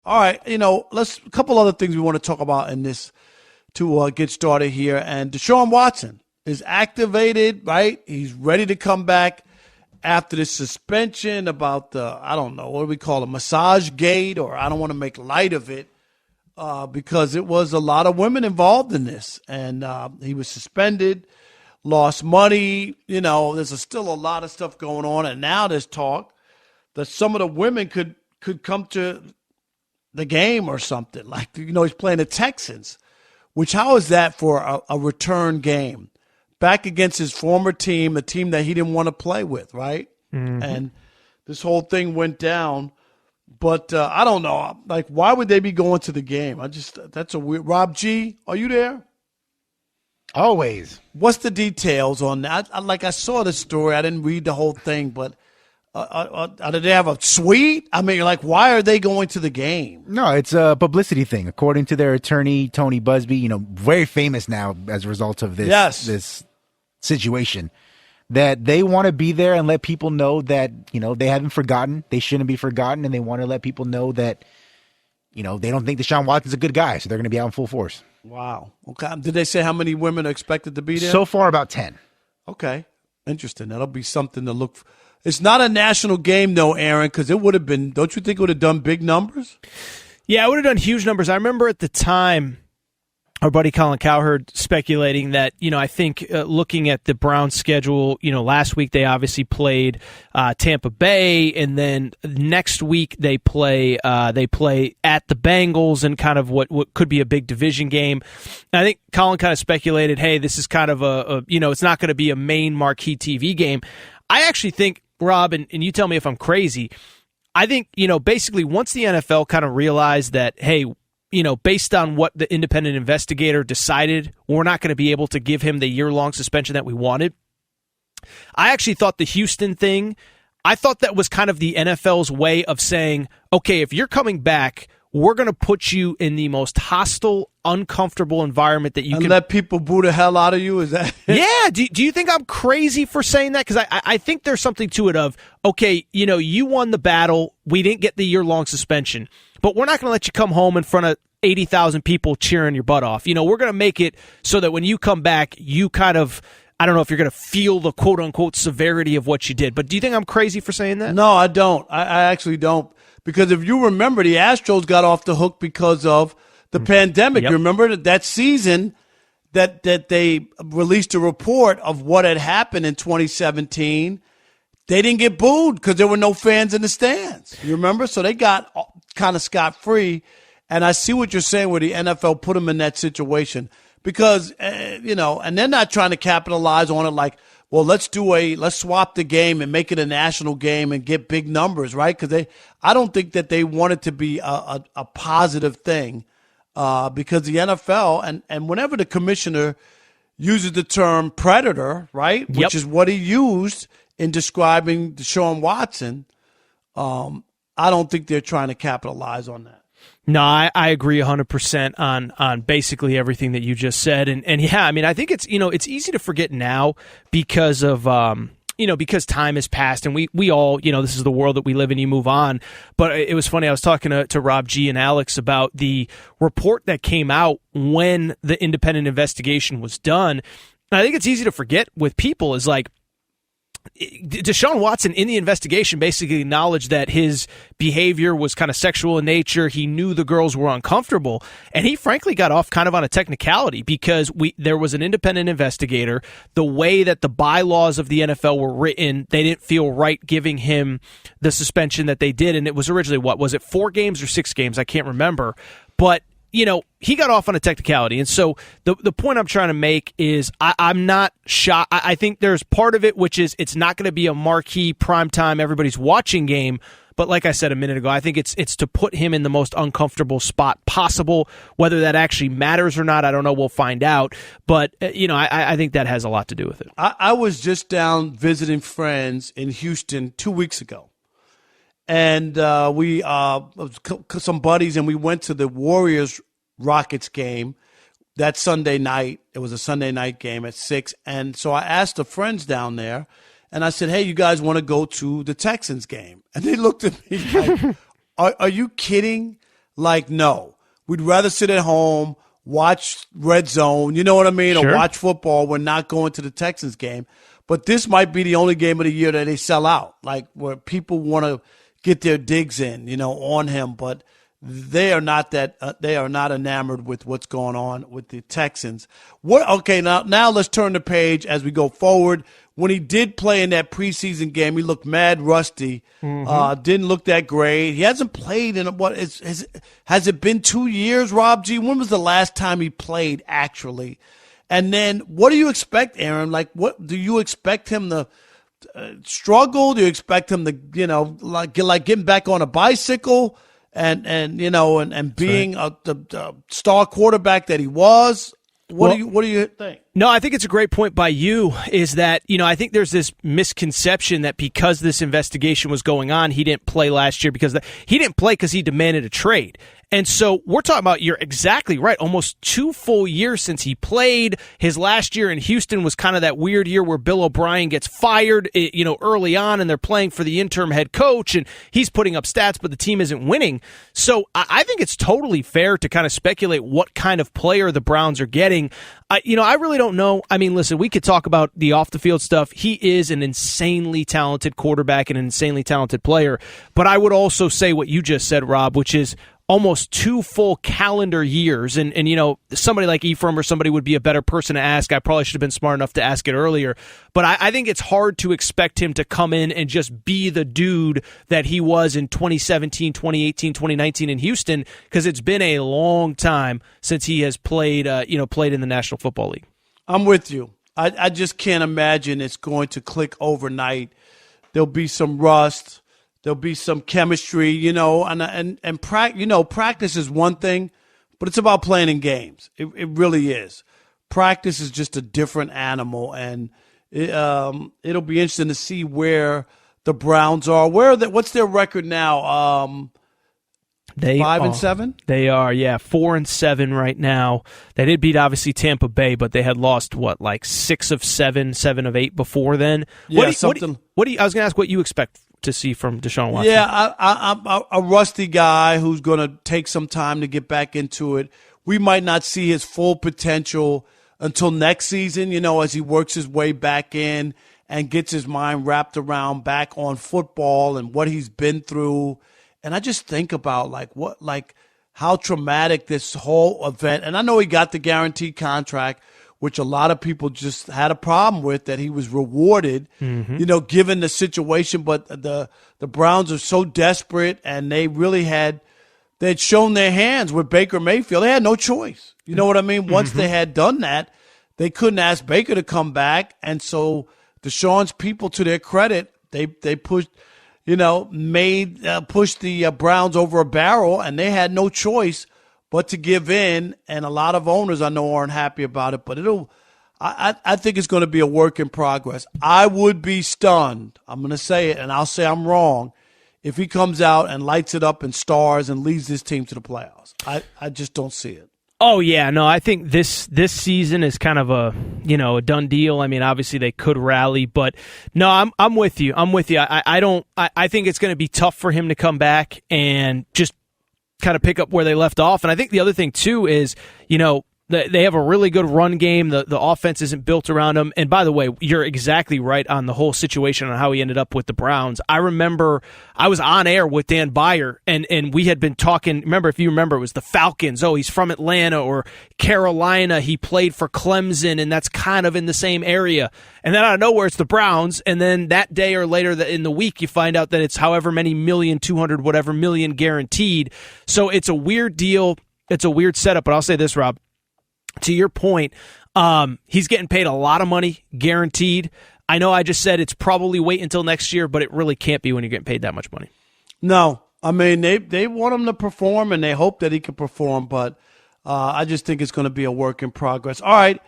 All right, let's a couple other things we want to talk about in this to get started here. And Deshaun Watson is activated, right? He's ready to come back after the suspension about I don't know, what do we call it, massage gate, or I don't want to make light of it because it was a lot of women involved in this. And he was suspended, lost money. There's still a lot of stuff going on. And now there's talk that some of the women could come to the game or something. Like, he's playing the Texans, which how is that for a return game? Back against his former team, a team that he didn't want to play with, right? Mm-hmm. And this whole thing went down. But I don't know. Like, why would they be going to the game? That's a weird. Rob G, are you there? Always. What's the details on that? I saw the story. I didn't read the whole thing, but did they have a suite? I mean, why are they going to the game? No, it's a publicity thing. According to their attorney, Tony Busby, very famous now as a result of this. Yes. This situation, that they want to be there and let people know that, they haven't forgotten. They shouldn't be forgotten. And they want to let people know that, they don't think Deshaun Watson's a good guy. So they're going to be out in full force. Wow. Okay. Did they say how many women are expected to be there? So far, about 10. Okay. Interesting. That'll be something to look for. It's not a national game, though, Aaron, because it would have been, don't you think it would have done big numbers? Yeah, it would have done huge numbers. I remember at the time, our buddy Colin Cowherd speculating that, I think looking at the Browns schedule, last week they obviously played Tampa Bay, and then next week they play at the Bengals in kind of what could be a big division game. And I think Colin kind of speculated, hey, this is kind of it's not going to be a main marquee TV game. I actually think, Rob, and you tell me if I'm crazy, I think, basically once the NFL kind of realized that, hey, based on what the independent investigator decided, we're not going to be able to give him the year-long suspension that we wanted. I actually thought the Houston thing, I thought that was kind of the NFL's way of saying, okay, if you're coming back, we're going to put you in the most hostile, uncomfortable environment that you can. And let people boo the hell out of you? Is that it? Yeah. Do you think I'm crazy for saying that? Because I think there's something to it of, okay, you won the battle. We didn't get the year-long suspension, but we're not going to let you come home in front of 80,000 people cheering your butt off. We're going to make it so that when you come back, you kind of, I don't know if you're going to feel the quote-unquote severity of what you did. But do you think I'm crazy for saying that? No, I don't. I actually don't. Because if you remember, the Astros got off the hook because of the pandemic. Yep. You remember that season that they released a report of what had happened in 2017. They didn't get booed because there were no fans in the stands. You remember? So they got kind of scot-free. And I see what you're saying where the NFL put them in that situation because, and they're not trying to capitalize on it like, well, let's swap the game and make it a national game and get big numbers, right? Because I don't think that they want it to be a positive thing because the NFL and whenever the commissioner uses the term predator, right, Yep. which is what he used in describing Deshaun Watson, I don't think they're trying to capitalize on that. No, I agree 100% on basically everything that you just said. And yeah, I mean, I think it's easy to forget now because of, because time has passed and we all, this is the world that we live in, you move on. But it was funny, I was talking to Rob G and Alex about the report that came out when the independent investigation was done. And I think it's easy to forget with people is like, Deshaun Watson in the investigation basically acknowledged that his behavior was kind of sexual in nature. He knew the girls were uncomfortable, and he frankly got off kind of on a technicality because there was an independent investigator. The way that the bylaws of the NFL were written, they didn't feel right giving him the suspension that they did, and it was originally, 4 games or 6 games? I can't remember, but he got off on a technicality. And so the point I'm trying to make is I'm not shocked. I think there's part of it, which is it's not going to be a marquee primetime, everybody's watching game. But like I said a minute ago, I think it's to put him in the most uncomfortable spot possible. Whether that actually matters or not, I don't know. We'll find out. But, I think that has a lot to do with it. I was just down visiting friends in Houston 2 weeks ago. And we some buddies, and we went to the Warriors-Rockets game that Sunday night. It was a Sunday night game at 6. And so I asked the friends down there, and I said, hey, you guys want to go to the Texans game? And they looked at me like, are you kidding? like, no. We'd rather sit at home, watch Red Zone, you know what I mean, Sure. or watch football. We're not going to the Texans game. But this might be the only game of the year that they sell out, like where people want to get their digs in, on him. But they are not they are not enamored with what's going on with the Texans. Okay, now let's turn the page as we go forward. When he did play in that preseason game, he looked mad rusty. Didn't look that great. He hasn't played in has it been 2 years, Rob G? When was the last time he played actually? And then what do you expect, Aaron? Like, what do you expect him to struggle? Do you expect him to, like getting back on a bicycle and being the star quarterback that he was? What do you think? No, I think it's a great point by you, is that, I think there's this misconception that because this investigation was going on, he didn't play last year because he didn't play because he demanded a trade. And so we're talking about, you're exactly right, almost 2 full years since he played. His last year in Houston was kind of that weird year where Bill O'Brien gets fired, early on, and they're playing for the interim head coach, and he's putting up stats, but the team isn't winning. So I think it's totally fair to kind of speculate what kind of player the Browns are getting. I really don't know. I mean, listen, we could talk about the off-the-field stuff. He is an insanely talented quarterback and an insanely talented player. But I would also say what you just said, Rob, which is almost 2 full calendar years. And somebody like Ephraim or somebody would be a better person to ask. I probably should have been smart enough to ask it earlier. But I think it's hard to expect him to come in and just be the dude that he was in 2017, 2018, 2019 in Houston, because it's been a long time since he has played in the National Football League. I'm with you. I just can't imagine it's going to click overnight. There'll be some rust. There'll be some chemistry, and practice is one thing, but it's about playing in games. It really is. Practice is just a different animal, and it'll be interesting to see where the Browns are. What's their record now? They 5-7. They are, 4-7 right now. They did beat obviously Tampa Bay, but they had lost 6 of 7, 7 of 8 before then. Yeah, I was going to ask what you expect to see from Deshaun Watson. Yeah, I'm a rusty guy who's going to take some time to get back into it. We might not see his full potential until next season, as he works his way back in and gets his mind wrapped around back on football and what he's been through. And I just think about how traumatic this whole event. And I know he got the guaranteed contract, which a lot of people just had a problem with, that he was rewarded, given the situation. But the Browns are so desperate, and they'd shown their hands with Baker Mayfield. They had no choice. You know what I mean? Once they had done that, they couldn't ask Baker to come back. And so Deshaun's people, to their credit, they pushed, pushed the Browns over a barrel, and they had no choice but to give in. And a lot of owners I know aren't happy about it, but I think it's going to be a work in progress. I would be stunned. I'm going to say it, and I'll say I'm wrong, if he comes out and lights it up and stars and leads this team to the playoffs. I just don't see it. Oh yeah, no, I think this season is kind of a done deal. I mean, obviously they could rally, but no, I'm with you. I think it's going to be tough for him to come back and just kind of pick up where they left off. And I think the other thing too is, they have a really good run game. The offense isn't built around him. And by the way, you're exactly right on the whole situation on how he ended up with the Browns. I remember I was on air with Dan Byer, and we had been talking. If you remember, it was the Falcons. Oh, he's from Atlanta or Carolina. He played for Clemson, and that's kind of in the same area. And then out of nowhere, it's the Browns. And then that day or later in the week, you find out that it's however many million, 200, whatever million guaranteed. So it's a weird deal. It's a weird setup. But I'll say this, Rob. To your point, he's getting paid a lot of money, guaranteed. I know I just said it's probably wait until next year, but it really can't be when you're getting paid that much money. No, I mean, they want him to perform, and they hope that he can perform, but I just think it's going to be a work in progress. All right.